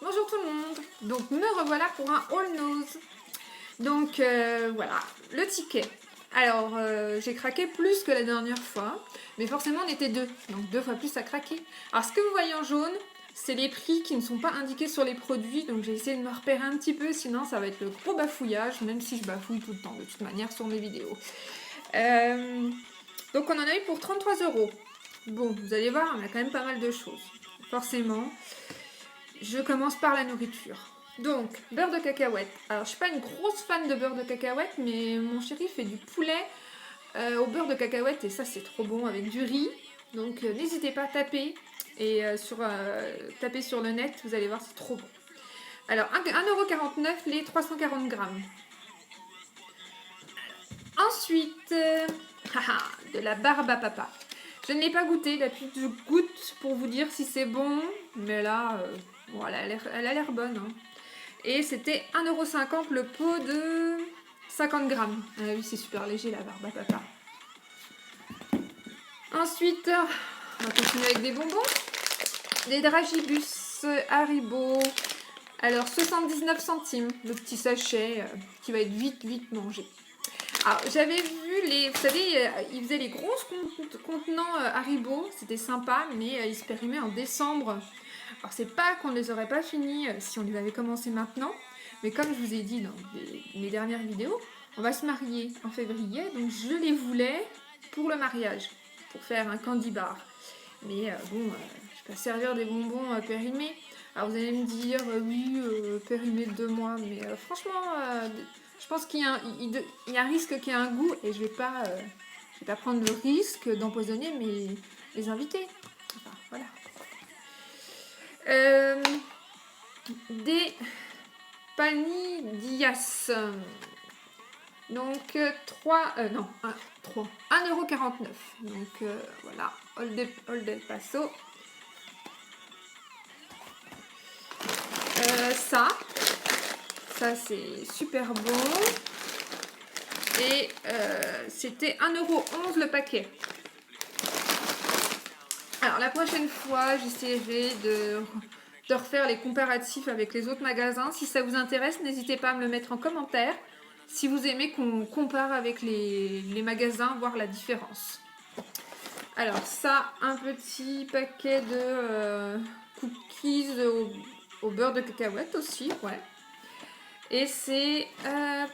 Bonjour tout le monde. Donc me revoilà pour un All Nose. Donc voilà, le ticket. Alors j'ai craqué plus que la dernière fois, mais forcément on était deux, donc 2 fois plus à craquer. Alors ce que vous voyez en jaune, c'est les prix qui ne sont pas indiqués sur les produits, donc j'ai essayé de me repérer un petit peu, sinon ça va être le gros bafouillage, même si je bafouille tout le temps de toute manière sur mes vidéos. Donc on en a eu pour 33 €. Bon, vous allez voir, on a quand même pas mal de choses. Forcément, je commence par la nourriture. Donc, beurre de cacahuète. Alors, je suis pas une grosse fan de beurre de cacahuète, mais mon chéri fait du poulet au beurre de cacahuète et ça, c'est trop bon avec du riz. Donc, n'hésitez pas à taper et taper sur le net, vous allez voir, c'est trop bon. Alors, 1,49 € les 340 grammes. Ensuite, de la barbe à papa. Je ne l'ai pas goûté, d'habitude je goûte pour vous dire si c'est bon, mais là, bon, elle a l'air bonne. Hein. Et c'était 1,50 € le pot de 50 grammes. Ah oui, c'est super léger la barbe à papa. Ensuite, on va continuer avec des bonbons. Des Dragibus Haribo. Alors, 79 centimes, le petit sachet qui va être vite mangé. Alors, j'avais vu les... Vous savez, ils faisaient les gros contenants Haribo. C'était sympa, mais ils se périmaient en décembre. Alors, c'est pas qu'on ne les aurait pas finis si on les avait commencé maintenant. Mais comme je vous ai dit dans mes dernières vidéos, on va se marier en février. Donc, je les voulais pour le mariage. Pour faire un candy bar. Mais bon, je ne vais pas servir des bonbons périmés. Alors, vous allez me dire, oui, périmés de 2 mois. Mais franchement... je pense qu'il y a un risque qu'il y ait un goût et je vais pas prendre le risque d'empoisonner mes invités. Enfin, voilà. Des panillas. Donc 1,49 €. Donc voilà, Old El Paso. Ça c'est super bon. Et c'était 1,11 € le paquet. Alors la prochaine fois, j'essaierai de refaire les comparatifs avec les autres magasins. Si ça vous intéresse, n'hésitez pas à me le mettre en commentaire. Si vous aimez qu'on compare avec les magasins, voir la différence. Alors ça, un petit paquet de cookies au beurre de cacahuète aussi, ouais. Et c'est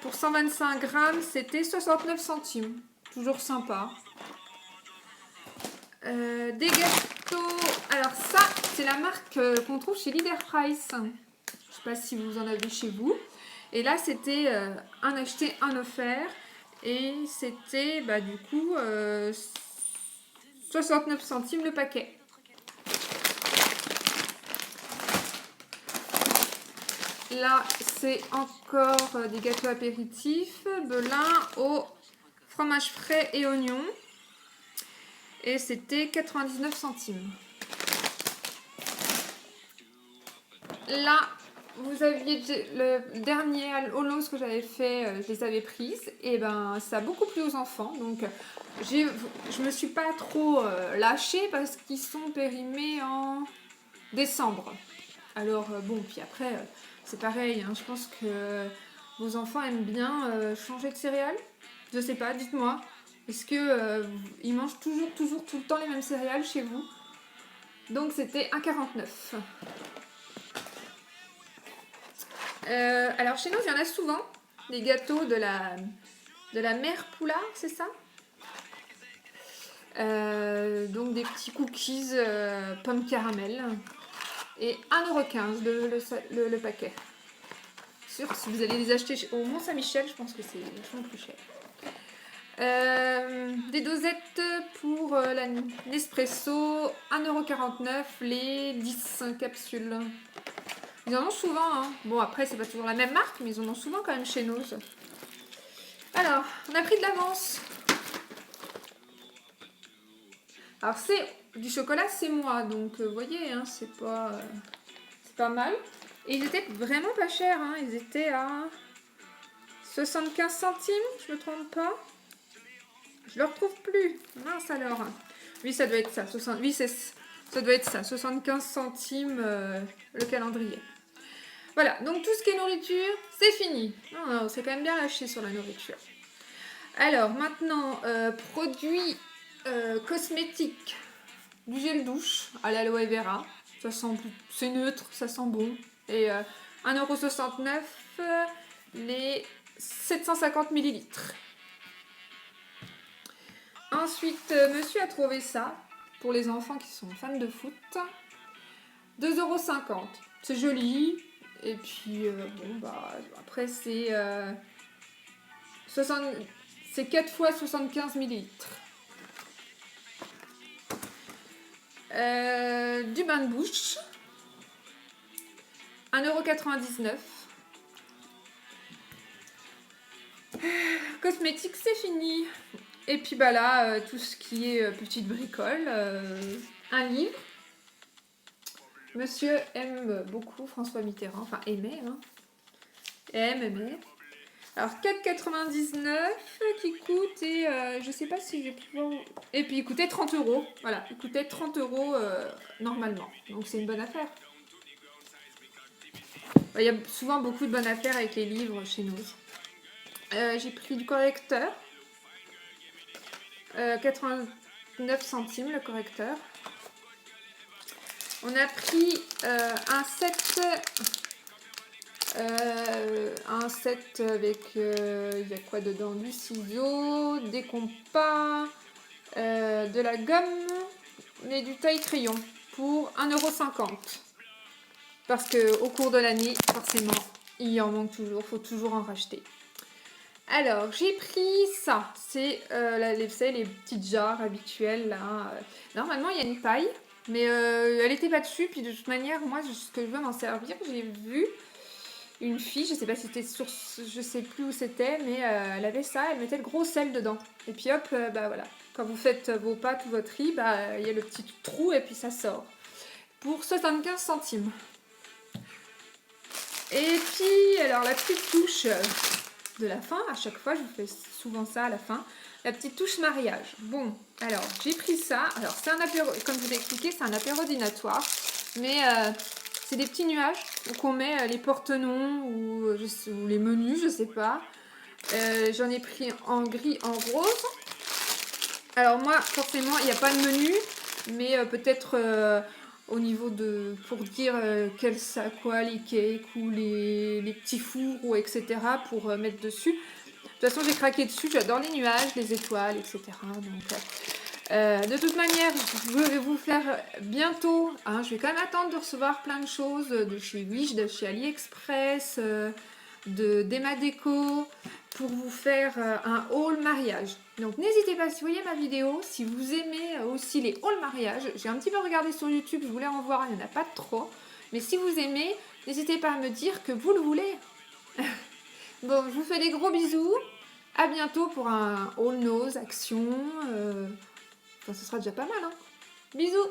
pour 125 grammes, c'était 69 centimes. Toujours sympa. Des gâteaux. Alors ça, c'est la marque qu'on trouve chez Leader Price. Je ne sais pas si vous en avez chez vous. Et là, c'était un acheté, un offert. Et c'était du coup 69 centimes le paquet. Là, c'est encore des gâteaux apéritifs. Belin au fromage frais et oignon. Et c'était 99 centimes. Là, vous aviez le dernier All Nose que j'avais fait, je les avais prises. Et ben, ça a beaucoup plu aux enfants. Donc, je me suis pas trop lâchée parce qu'ils sont périmés en décembre. Alors, bon, puis après, c'est pareil. Hein, je pense que vos enfants aiment bien changer de céréales. Je sais pas, dites-moi. Est-ce que ils mangent toujours, tout le temps les mêmes céréales chez vous? Donc c'était 1,49 €. Alors chez nous, il y en a souvent. Les gâteaux de la mère Poulard, c'est ça? Donc des petits cookies pomme caramel. Et 1,15 € le paquet. Sûr, si vous allez les acheter au Mont-Saint-Michel, je pense que c'est vachement plus cher. Des dosettes pour la Nespresso, 1,49 € les 10 capsules. Ils en ont souvent, hein. Bon, après, c'est pas toujours la même marque, mais ils en ont souvent quand même chez nous. Alors, on a pris de l'avance. Alors, c'est du chocolat, c'est moi, donc vous voyez, hein, c'est pas mal. Et ils étaient vraiment pas chers, hein. Ils étaient à 75 centimes, je me trompe pas. Je le retrouve plus. Mince alors. Oui, ça doit être ça. Ça doit être ça. 75 centimes le calendrier. Voilà, donc tout ce qui est nourriture, c'est fini. Non, non, c'est quand même bien lâché sur la nourriture. Alors, maintenant, produits cosmétiques. Du gel douche à l'aloe vera. Ça sent, c'est neutre, ça sent bon. Et 1,69 € les 750 ml. Ensuite, monsieur a trouvé ça pour les enfants qui sont fans de foot. 2,50 €. C'est joli. Et puis, bon, bah, après, c'est 4 fois 75 ml. Du bain de bouche. 1,99 €. Cosmétiques, c'est fini. Et puis bah là, tout ce qui est petite bricole. Un livre. Monsieur aime beaucoup François Mitterrand. Enfin, aimait. Hein. Aimait. Alors 4,99 € qui coûte et je sais pas si je vais pouvoir... Et puis il coûtait 30 €. Voilà, il coûtait 30 € normalement. Donc c'est une bonne affaire. Il y a souvent beaucoup de bonnes affaires avec les livres chez nous. J'ai pris du correcteur. 89 centimes le correcteur. On a pris un set avec il y a quoi dedans, du ciseau, des compas, de la gomme et du taille-crayon pour 1,50 €. Parce qu'au cours de l'année, forcément, il en manque toujours, il faut toujours en racheter. Alors, j'ai pris ça. C'est les petites jarres habituelles. Là. Normalement, il y a une taille, mais elle n'était pas dessus. Puis de toute manière, moi, ce que je veux m'en servir, j'ai vu une fille, je sais pas si c'était sur... Je sais plus où c'était, mais elle avait ça, elle mettait le gros sel dedans. Et puis hop, bah voilà. Quand vous faites vos pâtes ou votre riz, bah il y a le petit trou et puis ça sort. Pour 75 centimes. Et puis, alors la petite touche de la fin, à chaque fois, je vous fais souvent ça à la fin. La petite touche mariage. Bon, alors, j'ai pris ça. Alors, c'est un apéro, comme je vous l'ai expliqué, c'est un apérodinatoire. Mais c'est des petits nuages où on met les porte-noms ou les menus, je sais pas. J'en ai pris en gris, en rose. Alors moi, forcément, il n'y a pas de menu, mais peut-être au niveau de... pour dire quoi, les cakes ou les petits fours, ou etc. pour mettre dessus. De toute façon, j'ai craqué dessus, j'adore les nuages, les étoiles, etc. Donc, de toute manière, je vais vous faire bientôt, hein, je vais quand même attendre de recevoir plein de choses de chez Wish, de chez AliExpress, d'Emma Déco, pour vous faire un haul mariage. Donc n'hésitez pas, si vous voyez ma vidéo, si vous aimez aussi les haul mariage, j'ai un petit peu regardé sur YouTube, je voulais en voir, il n'y en a pas trop, mais si vous aimez, n'hésitez pas à me dire que vous le voulez. Bon, je vous fais des gros bisous, à bientôt pour un haul nose action, enfin ce sera déjà pas mal, hein. Bisous.